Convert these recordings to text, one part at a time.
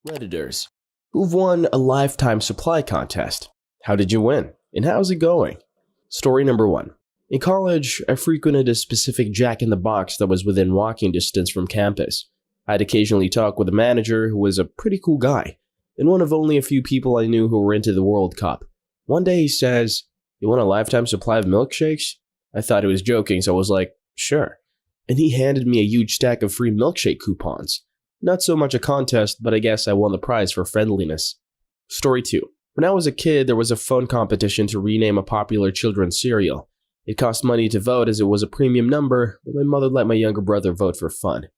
Redditors, who've won a lifetime supply contest. How did you win? And how's it going? Story number 1. In college, I frequented a specific Jack in the Box that was within walking distance from campus. I'd occasionally talk with a manager who was a pretty cool guy, and one of only a few people I knew who were into the World Cup. One day he says, "You want a lifetime supply of milkshakes?" I thought he was joking, so I was like, "Sure." And he handed me a huge stack of free milkshake coupons. Not so much a contest, but I guess I won the prize for friendliness. Story 2. When I was a kid, there was a fun competition to rename a popular children's cereal. It cost money to vote as it was a premium number, but my mother let my younger brother vote for fun.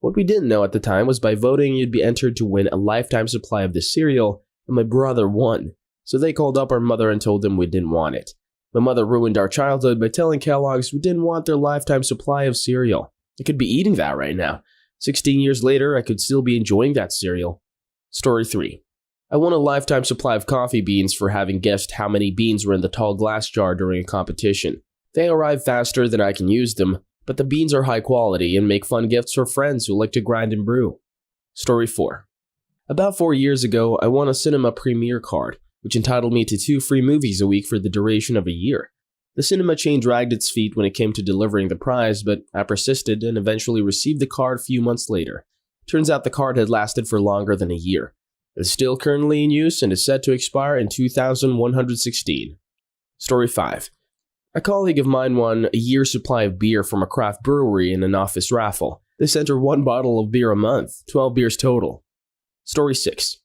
What we didn't know at the time was by voting you'd be entered to win a lifetime supply of this cereal, and my brother won. So they called up our mother and told them we didn't want it. My mother ruined our childhood by telling Kellogg's we didn't want their lifetime supply of cereal. I could be eating that right now. 16 years later, I could still be enjoying that cereal. Story 3. I won a lifetime supply of coffee beans for having guessed how many beans were in the tall glass jar during a competition. They arrive faster than I can use them, but the beans are high quality and make fun gifts for friends who like to grind and brew. Story 4. About 4 years ago, I won a cinema premiere card, which entitled me to 2 free movies a week for the duration of a year. The cinema chain dragged its feet when it came to delivering the prize, but I persisted and eventually received the card a few months later. Turns out the card had lasted for longer than a year. It is still currently in use and is set to expire in 2116. Story 5. A colleague of mine won a year's supply of beer from a craft brewery in an office raffle. They sent her 1 bottle of beer a month, 12 beers total. Story 6.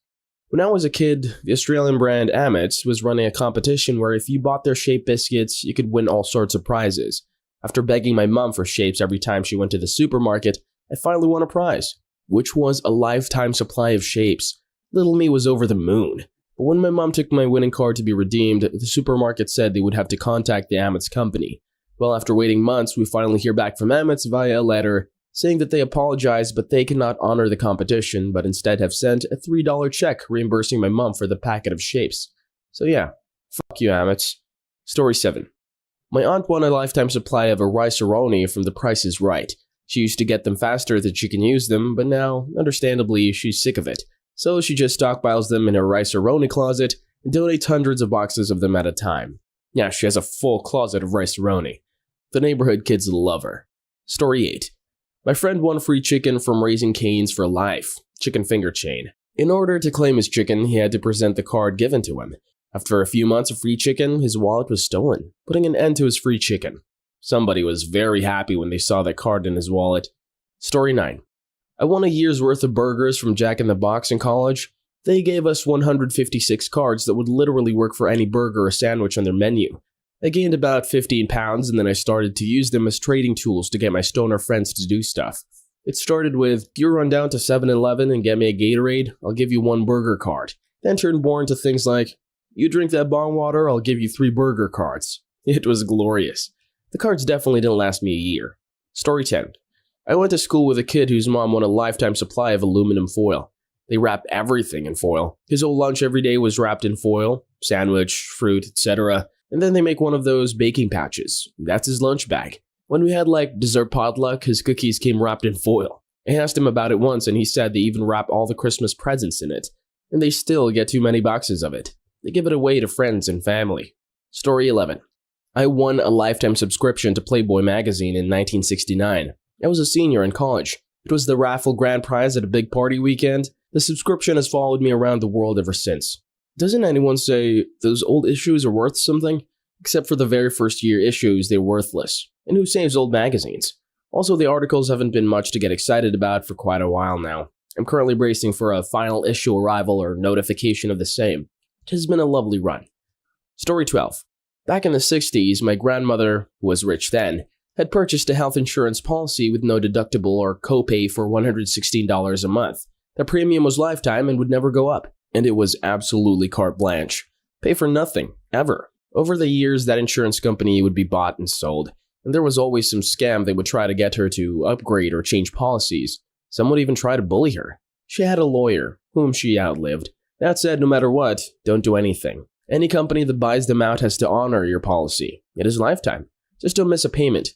When I was a kid, the Australian brand Amit's was running a competition where if you bought their Shape biscuits, you could win all sorts of prizes. After begging my mom for Shapes every time she went to the supermarket, I finally won a prize, which was a lifetime supply of Shapes. Little me was over the moon. But when my mom took my winning card to be redeemed, the supermarket said they would have to contact the Amit's company. Well, after waiting months, we finally hear back from Amit's via a letter saying that they apologize but they cannot honor the competition, but instead have sent a $3 check reimbursing my mom for the packet of Shapes. So yeah, fuck you, Amit's. Story 7. My aunt won a lifetime supply of a Rice-A-Roni from The Price is Right. She used to get them faster than she can use them, but now, understandably, she's sick of it. So she just stockpiles them in her Rice-A-Roni closet and donates hundreds of boxes of them at a time. Yeah, she has a full closet of Rice-A-Roni. The neighborhood kids love her. Story 8. My friend won free chicken from Raising Cane's for Life, chicken finger chain. In order to claim his chicken, he had to present the card given to him. After a few months of free chicken, his wallet was stolen, putting an end to his free chicken. Somebody was very happy when they saw that card in his wallet. Story 9. I won a year's worth of burgers from Jack in the Box in college. They gave us 156 cards that would literally work for any burger or sandwich on their menu. I gained about 15 pounds and then I started to use them as trading tools to get my stoner friends to do stuff. It started with, "You run down to 7-Eleven and get me a Gatorade, I'll give you 1 burger card." Then turned more into things like, "You drink that bong water, I'll give you 3 burger cards." It was glorious. The cards definitely didn't last me a year. Story 10. I went to school with a kid whose mom won a lifetime supply of aluminum foil. They wrap everything in foil. His whole lunch every day was wrapped in foil, sandwich, fruit, etc. And then they make one of those baking patches. That's his lunch bag. When we had dessert potluck, his cookies came wrapped in foil. I asked him about it once and he said they even wrap all the Christmas presents in it. And they still get too many boxes of it. They give it away to friends and family. Story 11. I won a lifetime subscription to Playboy magazine in 1969. I was a senior in college. It was the raffle grand prize at a big party weekend. The subscription has followed me around the world ever since. Doesn't anyone say those old issues are worth something? Except for the very first year issues, they're worthless. And who saves old magazines? Also, the articles haven't been much to get excited about for quite a while now. I'm currently bracing for a final issue arrival or notification of the same. It has been a lovely run. Story 12. Back in the 60s, my grandmother, who was rich then, had purchased a health insurance policy with no deductible or copay for $116 a month. The premium was lifetime and would never go up. And it was absolutely carte blanche. Pay for nothing, ever. Over the years, that insurance company would be bought and sold, and there was always some scam they would try to get her to upgrade or change policies. Some would even try to bully her. She had a lawyer, whom she outlived. That said, no matter what, don't do anything. Any company that buys them out has to honor your policy. It is lifetime. Just don't miss a payment.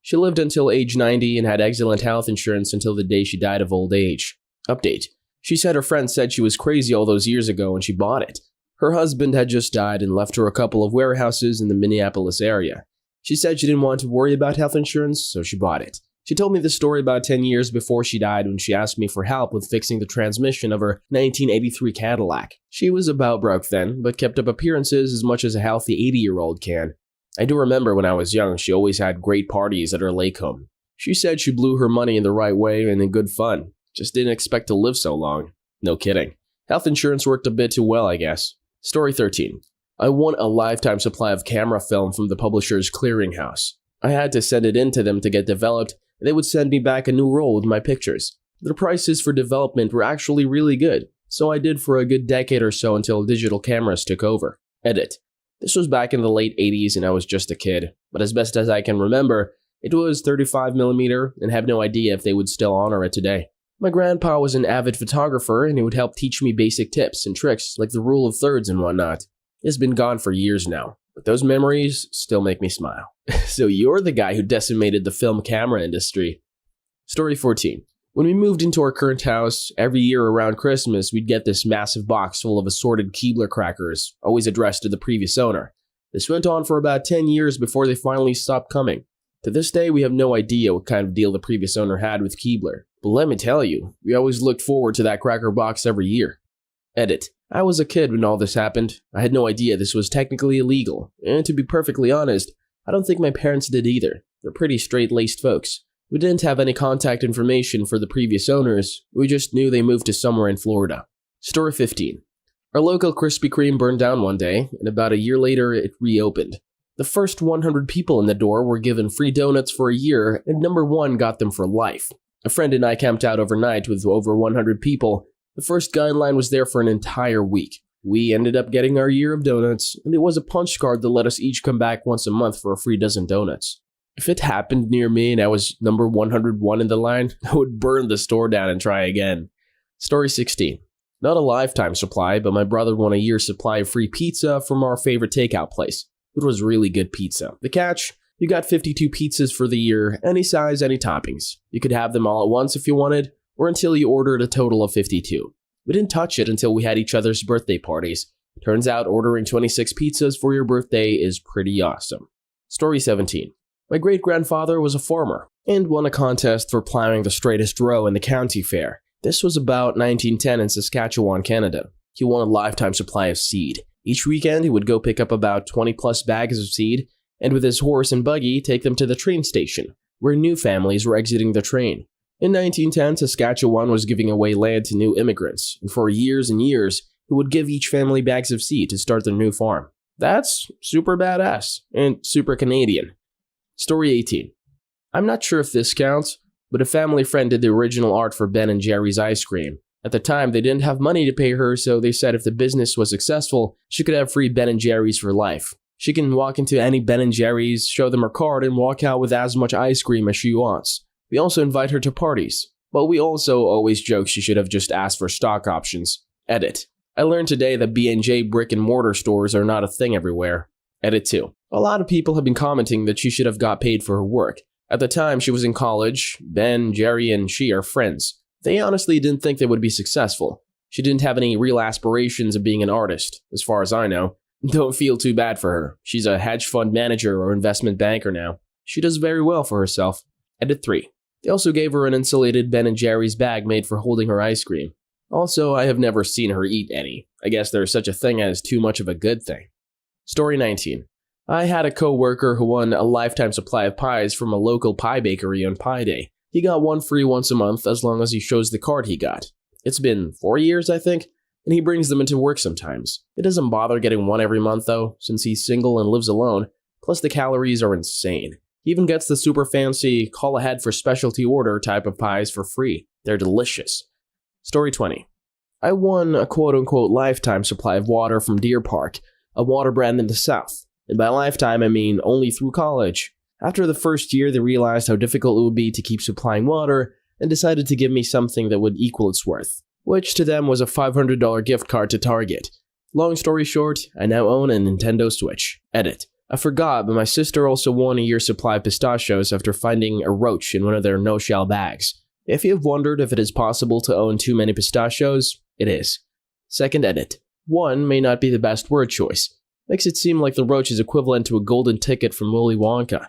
She lived until age 90 and had excellent health insurance until the day she died of old age. Update. She said her friend said she was crazy all those years ago and she bought it. Her husband had just died and left her a couple of warehouses in the Minneapolis area. She said she didn't want to worry about health insurance, so she bought it. She told me the story about 10 years before she died when she asked me for help with fixing the transmission of her 1983 Cadillac. She was about broke then, but kept up appearances as much as a healthy 80-year-old can. I do remember when I was young, she always had great parties at her lake home. She said she blew her money in the right way and in good fun. Just didn't expect to live so long. No kidding. Health insurance worked a bit too well, I guess. Story 13. I won a lifetime supply of camera film from the publisher's clearinghouse. I had to send it in to them to get developed, and they would send me back a new roll with my pictures. The prices for development were actually really good, so I did for a good decade or so until digital cameras took over. Edit. This was back in the late 80s and I was just a kid, but as best as I can remember, it was 35mm and have no idea if they would still honor it today. My grandpa was an avid photographer and he would help teach me basic tips and tricks like the rule of thirds and whatnot. It's been gone for years now, but those memories still make me smile. So you're the guy who decimated the film camera industry. Story 14. When we moved into our current house, every year around Christmas, we'd get this massive box full of assorted Keebler crackers, always addressed to the previous owner. This went on for about 10 years before they finally stopped coming. To this day, we have no idea what kind of deal the previous owner had with Keebler. But let me tell you, we always looked forward to that cracker box every year. Edit. I was a kid when all this happened. I had no idea this was technically illegal. And to be perfectly honest, I don't think my parents did either. They're pretty straight-laced folks. We didn't have any contact information for the previous owners. We just knew they moved to somewhere in Florida. Story 15. Our local Krispy Kreme burned down one day, and about a year later, it reopened. The first 100 people in the door were given free donuts for a year, and number 1 got them for life. A friend and I camped out overnight with over 100 people. The first guy in line was there for an entire week. We ended up getting our year of donuts, and it was a punch card that let us each come back once a month for a free dozen donuts. If it happened near me and I was number 101 in the line, I would burn the store down and try again. Story 16. Not a lifetime supply, but my brother won a year's supply of free pizza from our favorite takeout place. It was really good pizza. The catch? You got 52 pizzas for the year, any size, any toppings. You could have them all at once if you wanted, or until you ordered a total of 52. We didn't touch it until we had each other's birthday parties. Turns out ordering 26 pizzas for your birthday is pretty awesome. Story 17. My great-grandfather was a farmer and won a contest for plowing the straightest row in the county fair. This was about 1910 in Saskatchewan, Canada. He won a lifetime supply of seed. Each weekend, he would go pick up about 20-plus bags of seed, and with his horse and buggy, take them to the train station, where new families were exiting the train. In 1910, Saskatchewan was giving away land to new immigrants, and for years and years, he would give each family bags of seed to start their new farm. That's super badass, and super Canadian. Story 18. I'm not sure if this counts, but a family friend did the original art for Ben & Jerry's ice cream. At the time, they didn't have money to pay her, so they said if the business was successful, she could have free Ben & Jerry's for life. She can walk into any Ben & Jerry's, show them her card, and walk out with as much ice cream as she wants. We also invite her to parties, but we also always joke she should have just asked for stock options. Edit. I learned today that B&J brick-and-mortar stores are not a thing everywhere. Edit 2. A lot of people have been commenting that she should have got paid for her work. At the time she was in college, Ben, Jerry, and she are friends. They honestly didn't think they would be successful. She didn't have any real aspirations of being an artist, as far as I know. Don't feel too bad for her. She's a hedge fund manager or investment banker now. She does very well for herself. Edit 3. They also gave her an insulated Ben & Jerry's bag made for holding her ice cream. Also, I have never seen her eat any. I guess there's such a thing as too much of a good thing. Story 19. I had a co-worker who won a lifetime supply of pies from a local pie bakery on Pie Day. He got one free once a month as long as he shows the card he got. It's been 4 years, I think, and he brings them into work sometimes. It doesn't bother getting one every month though, since he's single and lives alone, plus the calories are insane. He even gets the super fancy call ahead for specialty order type of pies for free. They're delicious. Story 20. I won a quote-unquote lifetime supply of water from Deer Park, a water brand in the South. And by lifetime, I mean only through college. After the first year, they realized how difficult it would be to keep supplying water and decided to give me something that would equal its worth, which to them was a $500 gift card to Target. Long story short, I now own a Nintendo Switch. Edit. I forgot, but my sister also won a year's supply of pistachios after finding a roach in one of their no-shell bags. If you have wondered if it is possible to own too many pistachios, it is. Second edit. One may not be the best word choice. Makes it seem like the roach is equivalent to a golden ticket from Willy Wonka.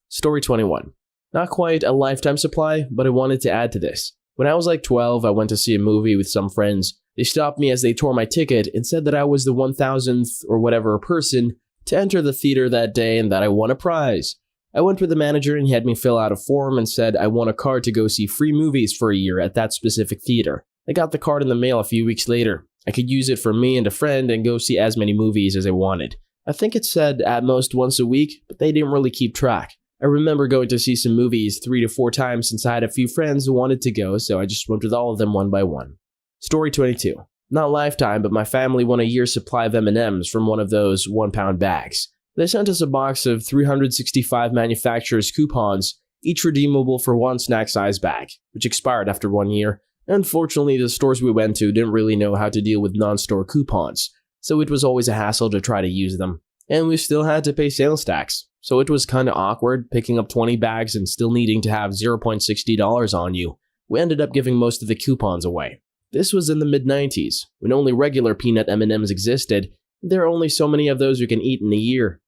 Story 21. Not quite a lifetime supply, but I wanted to add to this. When I was like 12, I went to see a movie with some friends. They stopped me as they tore my ticket and said that I was the 1000th or whatever person to enter the theater that day and that I won a prize. I went with the manager and he had me fill out a form and said I won a card to go see free movies for a year at that specific theater. I got the card in the mail a few weeks later. I could use it for me and a friend and go see as many movies as I wanted. I think it said at most once a week, but they didn't really keep track. I remember going to see some movies 3 to 4 times since I had a few friends who wanted to go, so I just went with all of them one by one. Story 22. Not lifetime, but my family won a year's supply of M&Ms from one of those 1-pound bags. They sent us a box of 365 manufacturers' coupons, each redeemable for one snack-size bag, which expired after 1 year. Unfortunately, the stores we went to didn't really know how to deal with non-store coupons, so it was always a hassle to try to use them. And we still had to pay sales tax, so it was kinda awkward picking up 20 bags and still needing to have $0.60 on you. We ended up giving most of the coupons away. This was in the mid-90s, when only regular peanut M&Ms existed. There are only so many of those you can eat in a year.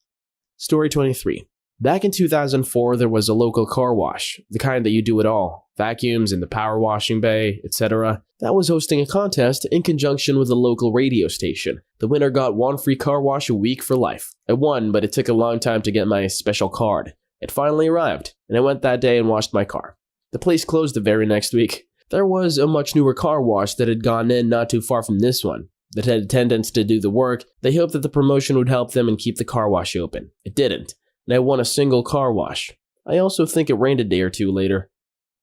Story 23. Back in 2004, there was a local car wash, the kind that you do it all, vacuums in the power washing bay, etc., that was hosting a contest in conjunction with a local radio station. The winner got 1 free car wash a week for life. I won, but it took a long time to get my special card. It finally arrived, and I went that day and washed my car. The place closed the very next week. There was a much newer car wash that had gone in not too far from this one. That had attendants to do the work. They hoped that the promotion would help them and keep the car wash open. It didn't, and I won a single car wash. I also think it rained a day or two later.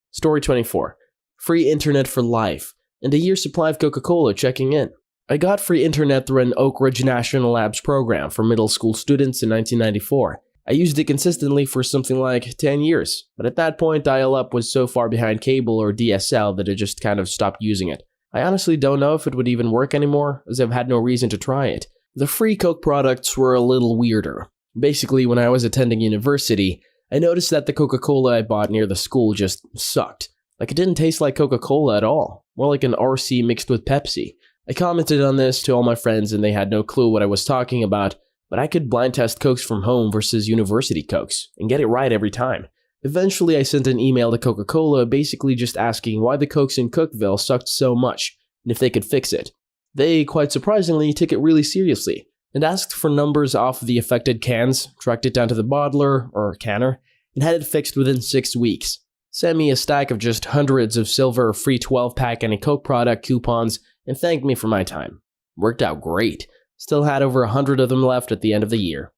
Story 24. Free internet for life, and a year's supply of Coca-Cola checking in. I got free internet through an Oak Ridge National Labs program for middle school students in 1994. I used it consistently for something like 10 years, but at that point dial-up was so far behind cable or DSL that I just kind of stopped using it. I honestly don't know if it would even work anymore, as I've had no reason to try it. The free Coke products were a little weirder. Basically, when I was attending university, I noticed that the Coca-Cola I bought near the school just sucked. Like it didn't taste like Coca-Cola at all, more like an RC mixed with Pepsi. I commented on this to all my friends and they had no clue what I was talking about, but I could blind test Cokes from home versus university Cokes and get it right every time. Eventually, I sent an email to Coca-Cola basically just asking why the Cokes in Cookeville sucked so much and if they could fix it. They, quite surprisingly, took it really seriously and asked for numbers off of the affected cans, tracked it down to the bottler, or canner, and had it fixed within 6 weeks. Sent me a stack of just hundreds of silver free 12-pack any Coke product coupons and thanked me for my time. Worked out great. Still had over 100 of them left at the end of the year.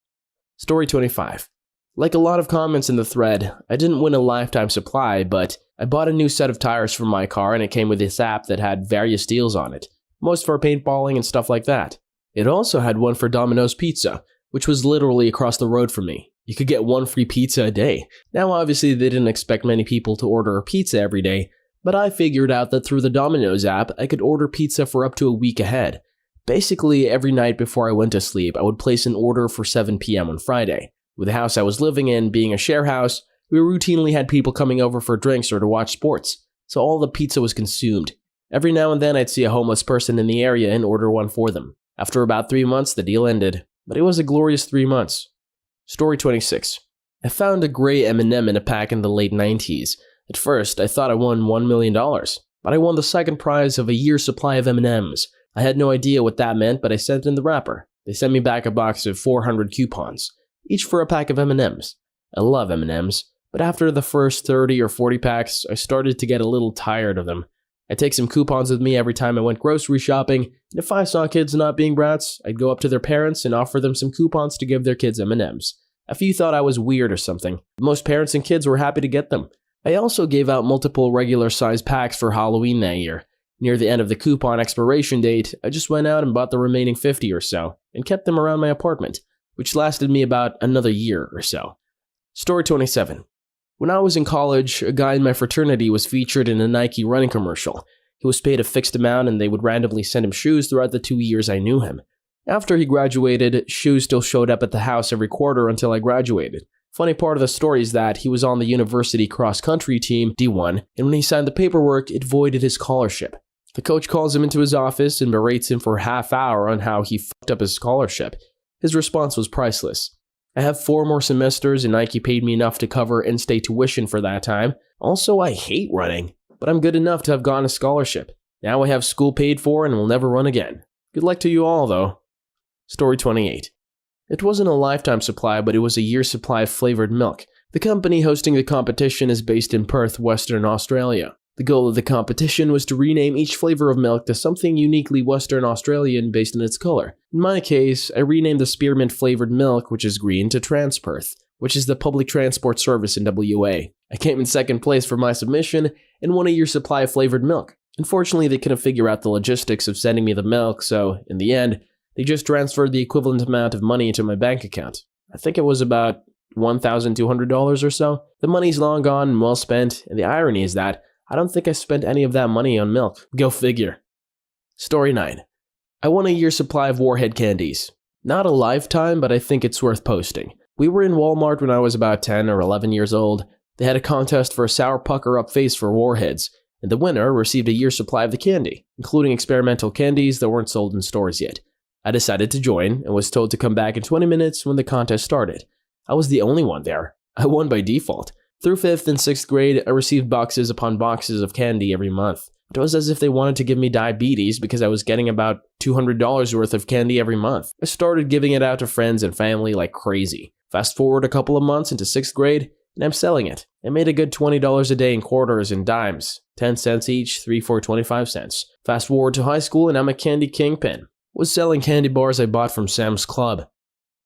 Story 25. Like a lot of comments in the thread, I didn't win a lifetime supply, but I bought a new set of tires for my car and it came with this app that had various deals on it, most for paintballing and stuff like that. It also had one for Domino's Pizza, which was literally across the road from me. You could get 1 free pizza a day. Now obviously they didn't expect many people to order a pizza every day, but I figured out that through the Domino's app, I could order pizza for up to a week ahead. Basically, every night before I went to sleep, I would place an order for 7 p.m. on Friday. With the house I was living in being a share house, we routinely had people coming over for drinks or to watch sports, so all the pizza was consumed. Every now and then I'd see a homeless person in the area and order one for them. After about 3 months, the deal ended, but it was a glorious 3 months. Story 26. I found a gray M&M in a pack in the late 90s. At first, I thought I won $1 million, but I won the second prize of a year's supply of M&Ms. I had no idea what that meant, but I sent in the wrapper. They sent me back a box of 400 coupons, each for a pack of M&Ms. I love M&Ms, but after the first 30 or 40 packs, I started to get a little tired of them. I'd take some coupons with me every time I went grocery shopping, and if I saw kids not being brats, I'd go up to their parents and offer them some coupons to give their kids M&Ms. A few thought I was weird or something, but most parents and kids were happy to get them. I also gave out multiple regular-sized packs for Halloween that year. Near the end of the coupon expiration date, I just went out and bought the remaining 50 or so, and kept them around my apartment, which lasted me about another year or so. Story 27. When I was in college, a guy in my fraternity was featured in a Nike running commercial. He was paid a fixed amount and they would randomly send him shoes throughout the 2 years I knew him. After he graduated, shoes still showed up at the house every quarter until I graduated. Funny part of the story is that he was on the university cross-country team, D1, and when he signed the paperwork, it voided his scholarship. The coach calls him into his office and berates him for a half hour on how he fucked up his scholarship. His response was priceless. I have 4 more semesters and Nike paid me enough to cover in-state tuition for that time. Also, I hate running, but I'm good enough to have gotten a scholarship. Now I have school paid for and will never run again. Good luck to you all, though. Story 28. It wasn't a lifetime supply, but it was a year's supply of flavored milk. The company hosting the competition is based in Perth, Western Australia. The goal of the competition was to rename each flavor of milk to something uniquely Western Australian based on its color. In my case, I renamed the spearmint flavored milk, which is green, to Transperth, which is the public transport service in WA. I came in second place for my submission and won a year's supply of flavored milk. Unfortunately, they couldn't figure out the logistics of sending me the milk, so in the end, they just transferred the equivalent amount of money into my bank account. I think it was about $1,200 or so. The money's long gone and well spent, and the irony is that I don't think I spent any of that money on milk. Go figure. Story 9. I won a year's supply of Warhead candies. Not a lifetime, but I think it's worth posting. We were in Walmart when I was about 10 or 11 years old. They had a contest for a sour pucker-up face for Warheads, and the winner received a year's supply of the candy, including experimental candies that weren't sold in stores yet. I decided to join and was told to come back in 20 minutes when the contest started. I was the only one there. I won by default. Through 5th and 6th grade, I received boxes upon boxes of candy every month. It was as if they wanted to give me diabetes because I was getting about $200 worth of candy every month. I started giving it out to friends and family like crazy. Fast forward a couple of months into 6th grade, and I'm selling it. I made a good $20 a day in quarters and dimes, 10 cents each, 3 for 25 cents. Fast forward to high school, and I'm a candy kingpin. Was selling candy bars I bought from Sam's Club.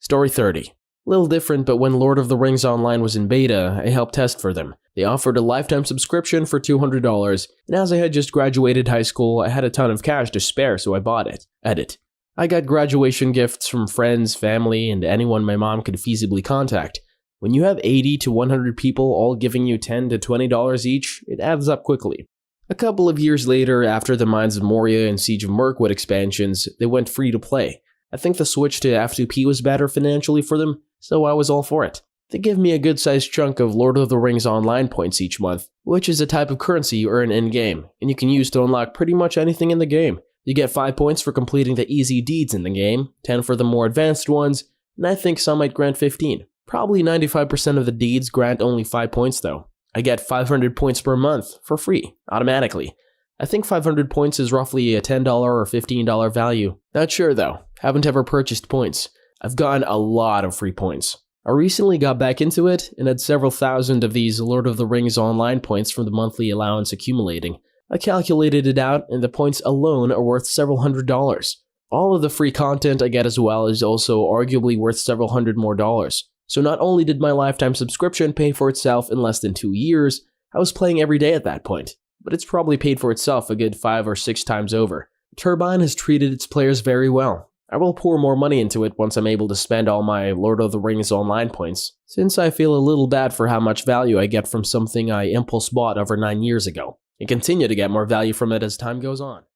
Story 30. Little different, but when Lord of the Rings Online was in beta, I helped test for them. They offered a lifetime subscription for $200, and as I had just graduated high school, I had a ton of cash to spare, so I bought it. Edit. I got graduation gifts from friends, family, and anyone my mom could feasibly contact. When you have 80 to 100 people all giving you $10 to $20 each, it adds up quickly. A couple of years later, after the Mines of Moria and Siege of Mirkwood expansions, they went free to play. I think the switch to F2P was better financially for them, so I was all for it. They give me a good-sized chunk of Lord of the Rings Online points each month, which is a type of currency you earn in-game, and you can use to unlock pretty much anything in the game. You get 5 points for completing the easy deeds in the game, 10 for the more advanced ones, and I think some might grant 15. Probably 95% of the deeds grant only 5 points though. I get 500 points per month, for free, automatically. I think 500 points is roughly a $10 or $15 value. Not sure though, haven't ever purchased points. I've gotten a lot of free points. I recently got back into it and had several thousand of these Lord of the Rings Online points from the monthly allowance accumulating. I calculated it out and the points alone are worth several $100s. All of the free content I get as well is also arguably worth several $100 more. So not only did my lifetime subscription pay for itself in less than 2 years, I was playing every day at that point, but it's probably paid for itself a good 5 or 6 times over. Turbine has treated its players very well. I will pour more money into it once I'm able to spend all my Lord of the Rings Online points, since I feel a little bad for how much value I get from something I impulse bought over 9 years ago, and continue to get more value from it as time goes on.